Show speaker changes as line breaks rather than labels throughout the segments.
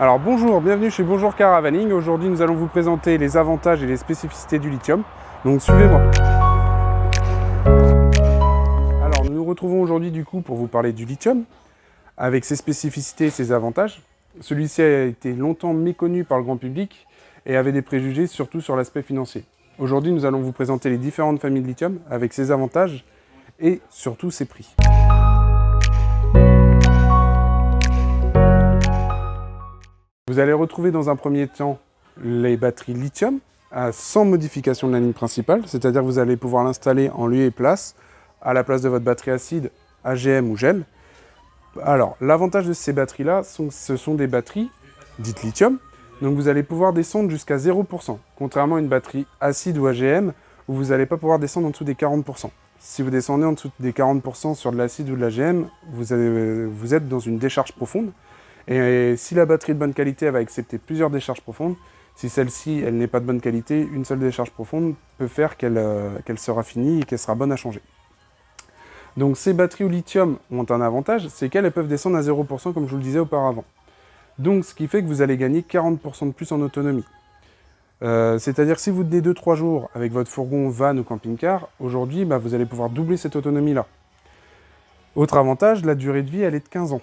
Alors bonjour, bienvenue chez Bonjour Caravaning. Aujourd'hui nous allons vous présenter les avantages et les spécificités du lithium. Donc suivez-moi. Alors nous nous retrouvons aujourd'hui du coup pour vous parler du lithium, avec ses spécificités et ses avantages. Celui-ci a été longtemps méconnu par le grand public et avait des préjugés surtout sur l'aspect financier. Aujourd'hui nous allons vous présenter les différentes familles de lithium avec ses avantages et surtout ses prix. Vous allez retrouver dans un premier temps les batteries lithium sans modification de la ligne principale, c'est-à-dire que vous allez pouvoir l'installer en lieu et place à la place de votre batterie acide, AGM ou gel. Alors, l'avantage de ces batteries-là, ce sont des batteries dites lithium, donc vous allez pouvoir descendre jusqu'à 0%, contrairement à une batterie acide ou AGM où vous n'allez pas pouvoir descendre en dessous des 40%. Si vous descendez en dessous des 40% sur de l'acide ou de l'AGM, vous êtes dans une décharge profonde. Et si la batterie est de bonne qualité, elle va accepter plusieurs décharges profondes. Si celle-ci, elle n'est pas de bonne qualité, une seule décharge profonde peut faire qu'elle sera finie et qu'elle sera bonne à changer. Donc ces batteries au lithium ont un avantage, c'est qu'elles peuvent descendre à 0% comme je vous le disais auparavant. Donc ce qui fait que vous allez gagner 40% de plus en autonomie. C'est-à-dire que si vous tenez 2-3 jours avec votre fourgon, van ou camping-car, aujourd'hui vous allez pouvoir doubler cette autonomie-là. Autre avantage, la durée de vie elle est de 15 ans.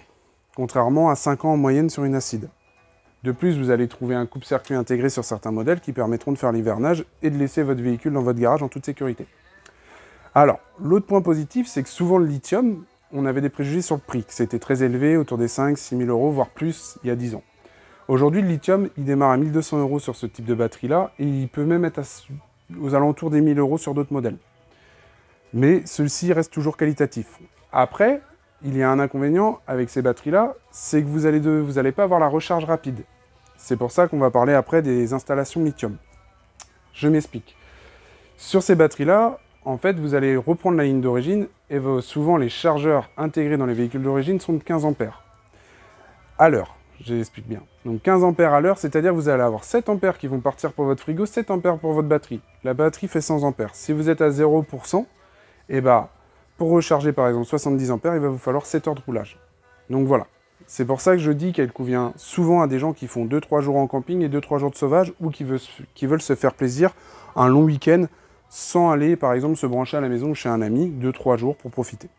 Contrairement à 5 ans en moyenne sur une acide. De plus, vous allez trouver un coupe-circuit intégré sur certains modèles qui permettront de faire l'hivernage et de laisser votre véhicule dans votre garage en toute sécurité. Alors, l'autre point positif, c'est que souvent le lithium, on avait des préjugés sur le prix, que c'était très élevé, autour des 5-6 000 euros, voire plus, il y a 10 ans. Aujourd'hui, le lithium, il démarre à 1 200 euros sur ce type de batterie-là, et il peut même être aux alentours des 1 000 euros sur d'autres modèles. Mais ceux-ci restent toujours qualitatifs. Après, il y a un inconvénient avec ces batteries-là, c'est que vous n'allez pas avoir la recharge rapide. C'est pour ça qu'on va parler après des installations lithium. Je m'explique. Sur ces batteries-là, en fait, vous allez reprendre la ligne d'origine et souvent les chargeurs intégrés dans les véhicules d'origine sont de 15 ampères à l'heure. J'explique bien. Donc 15 ampères à l'heure, c'est-à-dire que vous allez avoir 7 ampères qui vont partir pour votre frigo, 7 ampères pour votre batterie. La batterie fait 100 ampères. Si vous êtes à 0%, pour recharger par exemple 70 ampères, il va vous falloir 7 heures de roulage. Donc voilà. C'est pour ça que je dis qu'elle convient souvent à des gens qui font 2-3 jours en camping et 2-3 jours de sauvage ou qui veulent se faire plaisir un long week-end sans aller par exemple se brancher à la maison ou chez un ami 2-3 jours pour profiter.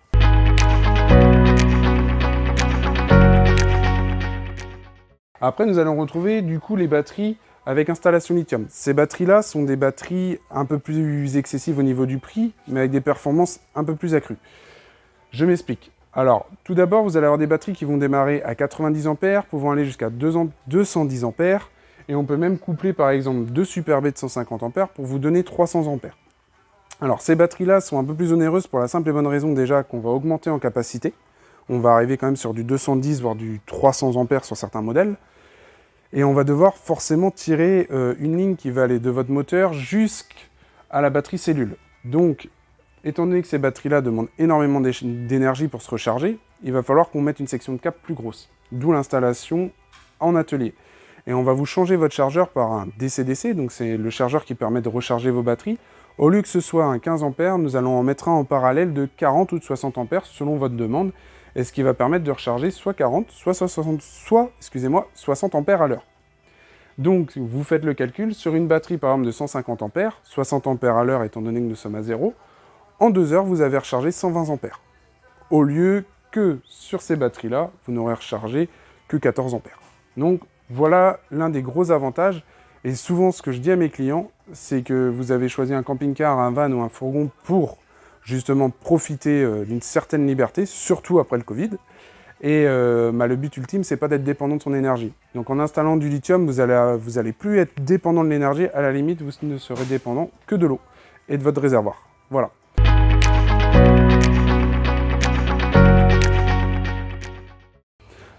Après, nous allons retrouver du coup les batteries avec installation lithium. Ces batteries-là sont des batteries un peu plus excessives au niveau du prix, mais avec des performances un peu plus accrues. Je m'explique. Alors, tout d'abord, vous allez avoir des batteries qui vont démarrer à 90 ampères, pouvant aller jusqu'à 210 ampères, et on peut même coupler par exemple 2 Super B de 150 ampères pour vous donner 300 ampères. Alors, ces batteries-là sont un peu plus onéreuses pour la simple et bonne raison déjà qu'on va augmenter en capacité. On va arriver quand même sur du 210 voire du 300 ampères sur certains modèles. Et on va devoir forcément tirer une ligne qui va aller de votre moteur jusqu'à la batterie cellule. Donc, étant donné que ces batteries-là demandent énormément d'énergie pour se recharger, il va falloir qu'on mette une section de câble plus grosse. D'où l'installation en atelier. Et on va vous changer votre chargeur par un DC-DC, donc c'est le chargeur qui permet de recharger vos batteries. Au lieu que ce soit un 15 ampères, nous allons en mettre un en parallèle de 40 ou de 60 ampères selon votre demande. Et ce qui va permettre de recharger soit 40, soit 60 ampères à l'heure. Donc, vous faites le calcul, sur une batterie par exemple de 150 ampères, 60 ampères à l'heure étant donné que nous sommes à 0, en 2 heures, vous avez rechargé 120 ampères. Au lieu que sur ces batteries-là, vous n'aurez rechargé que 14 ampères. Donc, voilà l'un des gros avantages. Et souvent, ce que je dis à mes clients, c'est que vous avez choisi un camping-car, un van ou un fourgon pour justement profiter d'une certaine liberté, surtout après le Covid. Et le but ultime, c'est pas d'être dépendant de son énergie. Donc en installant du lithium, vous allez plus être dépendant de l'énergie, à la limite, vous ne serez dépendant que de l'eau et de votre réservoir. Voilà.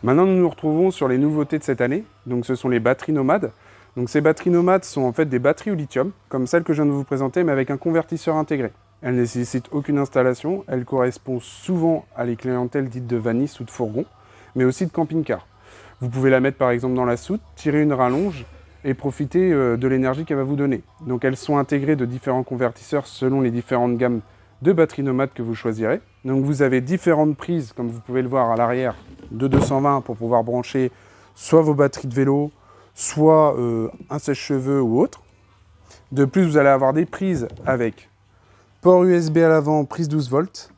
Maintenant, nous nous retrouvons sur les nouveautés de cette année. Donc ce sont les batteries nomades. Donc ces batteries nomades sont en fait des batteries au lithium, comme celle que je viens de vous présenter, mais avec un convertisseur intégré. Elle ne nécessite aucune installation, elle correspond souvent à les clientèles dites de vannis ou de fourgon, mais aussi de camping-car. Vous pouvez la mettre par exemple dans la soute, tirer une rallonge et profiter de l'énergie qu'elle va vous donner. Donc elles sont intégrées de différents convertisseurs selon les différentes gammes de batteries nomades que vous choisirez. Donc vous avez différentes prises, comme vous pouvez le voir à l'arrière, de 220 pour pouvoir brancher soit vos batteries de vélo, soit un sèche-cheveux ou autre. De plus, vous allez avoir des prises avec port USB à l'avant, prise 12 volts.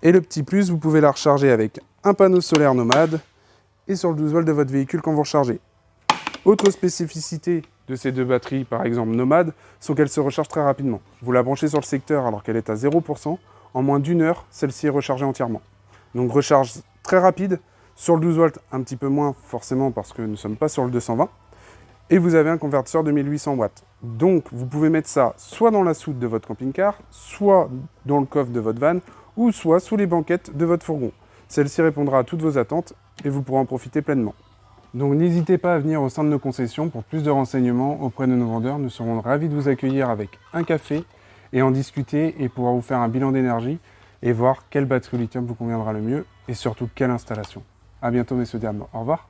Et le petit plus, vous pouvez la recharger avec un panneau solaire nomade et sur le 12 volts de votre véhicule quand vous rechargez. Autre spécificité de ces deux batteries, par exemple nomades, sont qu'elles se rechargent très rapidement. Vous la branchez sur le secteur alors qu'elle est à 0%, en moins d'une heure, celle-ci est rechargée entièrement. Donc recharge très rapide, sur le 12 volts un petit peu moins forcément parce que nous ne sommes pas sur le 220, et vous avez un convertisseur de 1800 watts. Donc vous pouvez mettre ça soit dans la soute de votre camping-car, soit dans le coffre de votre van, ou soit sous les banquettes de votre fourgon. Celle-ci répondra à toutes vos attentes et vous pourrez en profiter pleinement. Donc n'hésitez pas à venir au sein de nos concessions pour plus de renseignements auprès de nos vendeurs. Nous serons ravis de vous accueillir avec un café et en discuter et pouvoir vous faire un bilan d'énergie et voir quelle batterie au lithium vous conviendra le mieux et surtout quelle installation. A bientôt messieurs dames, au revoir.